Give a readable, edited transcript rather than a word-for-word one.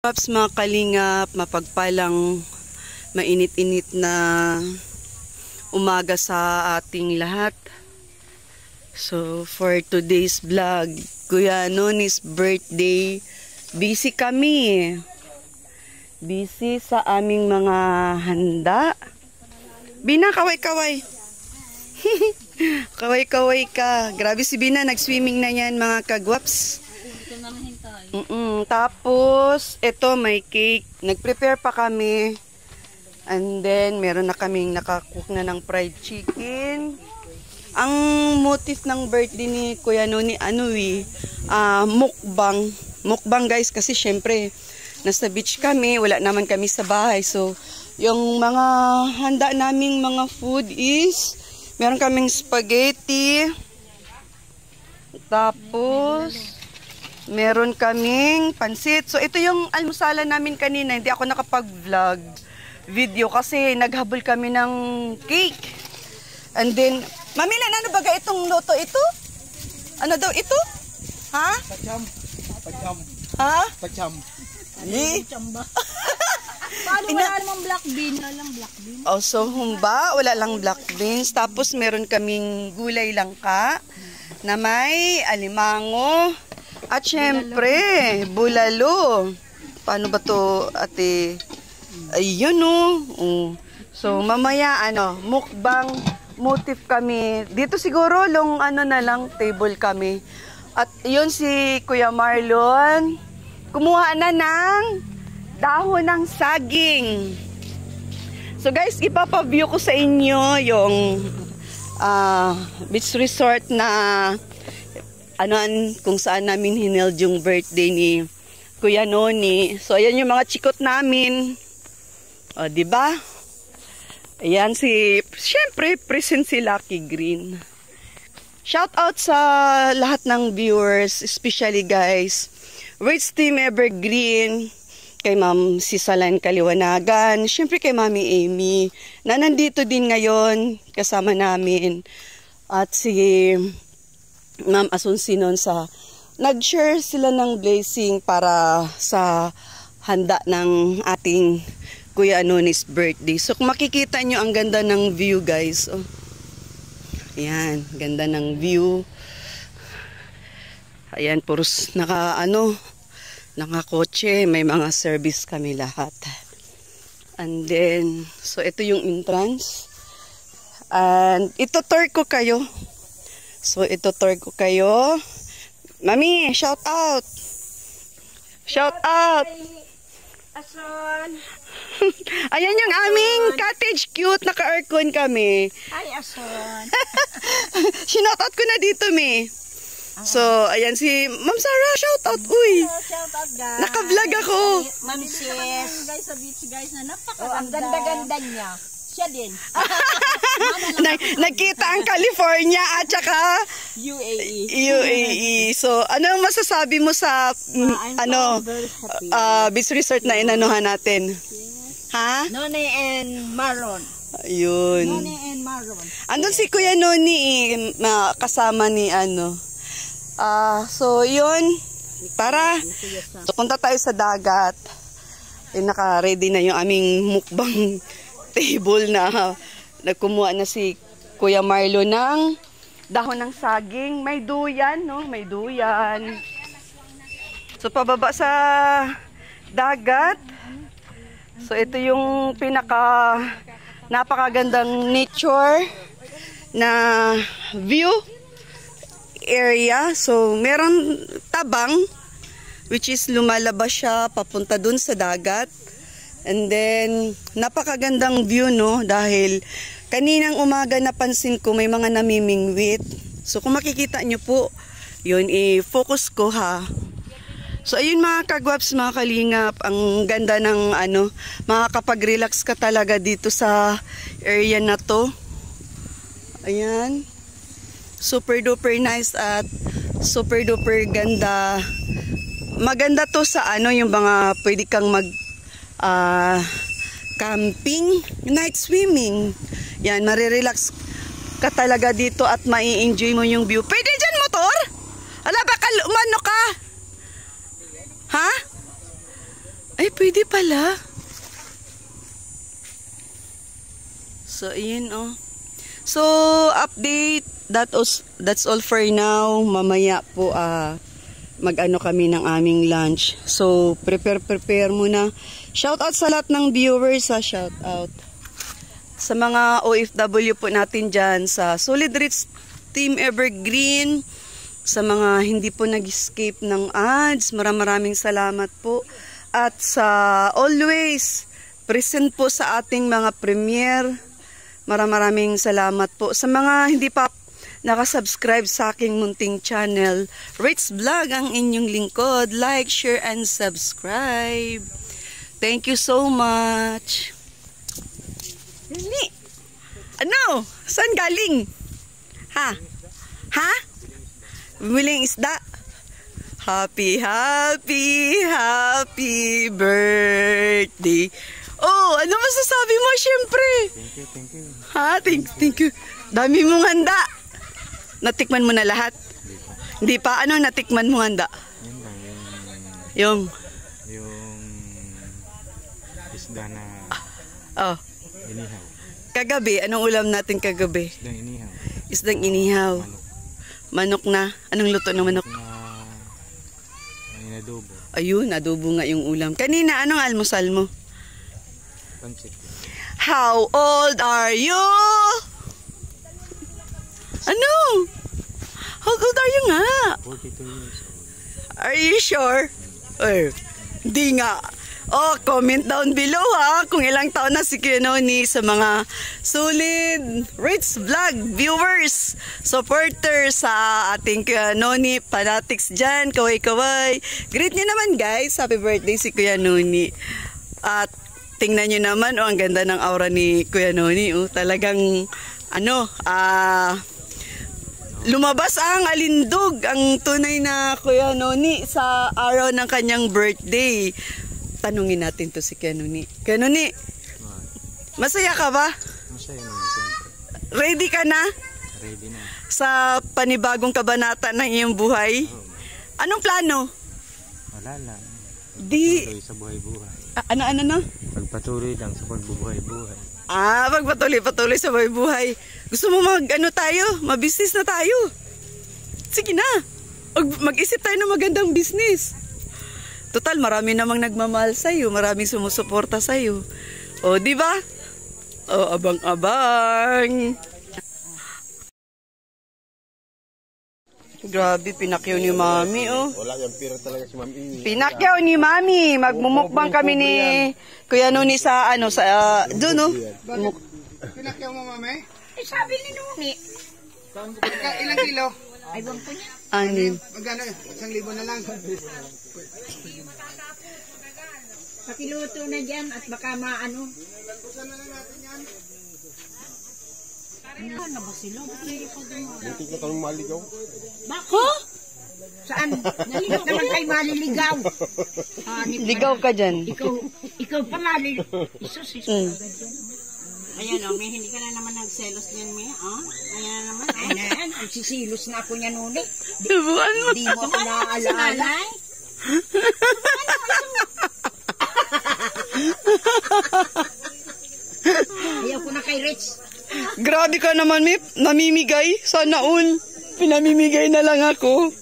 Paps, mga kalingap, mapagpalang mainit-init na umaga sa ating lahat. So, for today's vlog, Kuya Noni's birthday. Busy kami. Busy sa aming mga handa. Bina, kaway-kaway. Kaway-kaway ka. Grabe si Bina, nag-swimming na yan mga kagwaps. Tapos, ito may cake. Nag-prepare pa kami. And then, meron na kaming nakakook na ng fried chicken. Ang motif ng birthday ni Kuya Noni, mukbang. Mukbang guys, kasi syempre, nasa beach kami, wala naman kami sa bahay. So, yung mga handa naming mga food is, meron kaming spaghetti. Tapos, meron kaming pansit. So, ito yung almusalan namin kanina. Hindi ako nakapag-vlog video kasi naghabol kami ng cake. And then, Mamila, ano baga itong luto ito? Ano daw ito? Ha? Pacham. Pacham. Ha? Pacham. Paano wala namang black bean? Wala lang black bean. Oh, so humba, wala lang black beans. Tapos meron kaming gulay langka na may alimango. At syempre, bulalo. Paano ba to, ate? Ayun, oh. So, mamaya, mukbang motif kami. Dito siguro, na lang, table kami. At yun si Kuya Marlon, kumuha na ng dahon ng saging. So, guys, ipapaview ko sa inyo yung beach resort na kung saan namin hineld yung birthday ni Kuya Noni. So, ayan yung mga chikot namin. O, diba? Ayan syempre, present si Lucky Green. Shout out sa lahat ng viewers, especially guys, Words Team Evergreen, kay Ma'am Sisalan Kaliwanagan, syempre kay Mami Amy, na nandito din ngayon, kasama namin. At si Ma'am Asunsinon nag-share sila ng blessing para sa handa ng ating Kuya Noni's birthday. So kung makikita nyo, ang ganda ng view guys. Oh. Ayan, ganda ng view. Ayan, puros nakakotse, may mga service kami lahat. And then, so ito yung entrance. And ito tour ko kayo. Mami, shout out. Shout out. Ason. Ayan yung aming cottage, cute, naka-aircon kami. Ay, Ason. Shoutout ko na dito, me. So, ayan si Ma'am Sarah, shout out. Uy. Shout out guys. Naka-vlog ako. Ma'am sis. Guys sa beach guys na napakaganda. Ang ganda-ganda niya. Siya din. Nagkita ang California at saka UAE. So, ano masasabi mo sa beach resort na inanuhan natin? Ha? Noni and Marlon. Ayun. Noni and Marlon. Andun si Kuya Noni, kasama ni so, yun. Tara. So, punta tayo sa dagat. Naka-ready na yung aming mukbang table na nagkumuha na si Kuya Marlo ng dahon ng saging. May duyan, no? May duyan. So, pababa sa dagat. So, ito yung napakagandang nature na view area. So, meron tabang, which is lumalabas siya papunta dun sa dagat. And then, napakagandang view, no? Dahil kaninang umaga napansin ko may mga namimingwit. So, kung makikita nyo po, yun, i-focus ko ha. So, ayun mga kagwaps, mga kalingap, ang ganda ng makakapag-relax ka talaga dito sa area na to. Ayan. Super duper nice at super duper ganda. Maganda to sa yung mga pwede kang camping, night swimming. Yan, marirelax ka talaga dito at mai-enjoy mo yung view. Pwede dyan motor? Ala, baka umano ka? Ha? Ay, pwede pala. So, ayan oh. So, update. That's all for now. Mamaya po, mag-ano kami ng aming lunch. So, prepare muna. Shout out sa lahat ng viewers, shout out. Sa mga OFW po natin dyan, sa Solid Rich Team Evergreen, sa mga hindi po nag-escape ng ads, maraming salamat po. At sa always present po sa ating mga premiere, maraming salamat po. Sa mga hindi pa nakasubscribe sa aking munting channel, Rich Vlog ang inyong lingkod. Like, share, and subscribe. Thank you so much. Ano? Saan galing? Ha? Ha? Bimuling isda? Happy birthday. Oh, ano masasabi mo? Siyempre. Thank you. Ha? Thank you. Dami mong handa. Natikman mo na lahat? Hindi pa. Ano natikman mo handa? Yan lang, Yung isda na inihaw. Kagabi, anong ulam natin kagabi? Isdang inihaw. Isdang inihaw. Manok na. Anong luto ng manok? Inadobo. Ayun, adobo nga yung ulam. Kanina, anong almusal mo? Pancit. How old are you? Ano? How old are you nga? 42 years old. Are you sure? Di nga. Oh, comment down below ha kung ilang taon na si Kuya Noni sa mga Solid Rich Vlog viewers, supporters sa ating Kuya Noni fanatics dyan, kaway-kaway. Greet nyo naman guys, happy birthday si Kuya Noni. At tingnan nyo naman, ang ganda ng aura ni Kuya Noni. Talagang, lumabas ang alindog, ang tunay na Kuya Noni sa araw ng kanyang birthday. Tanungin natin to si Kuya Noni. Kuya Noni, masaya ka ba? Masaya naman siyempre. Ready ka na? Ready na. Sa panibagong kabanata ng iyong buhay? Anong plano? Wala lang. Di... Pagpatuloy sa buhay-buhay. Ano? Pagpatuloy lang sa pagbubuhay-buhay. Pagpatuloy sa buhay. Gusto mo mag-business na tayo? Sige na. Mag-isip tayo ng magandang business. Total, marami namang nagmamahal sa'yo. Maraming sumusuporta sa'yo. O, di ba? O, abang-abang. Grabe, pinakyaw ni Mami, oh. Wala yung pira talaga si Mami. Pinakyaw ni Mami. Magmumukbang kami ni Kuya Noni sa, doon, oh. Pinakyaw mo, Mami? Sabi ni Nuni. Ilang kilo? Ay, bang po niya. Anim. Magkano? 1,000 na lang. Pakiluto na dyan at baka maano. Ano ba sila? Buti ka kang maligaw. Bakit? Saan? Naligaw naman kayo maliligaw. Ligaw ka dyan. Ikaw pa maliligaw. Isus. Ayan o, hindi ka na naman nagselos niyan, May. Ayan na naman. Ayan, sisilos na ako niya noon. Tubuan mo. Di mo ako naaalala. Ayaw ko na kay Rich. Grabe ka naman, Mip. Namimigay. Sana all. Pinamimigay na lang ako.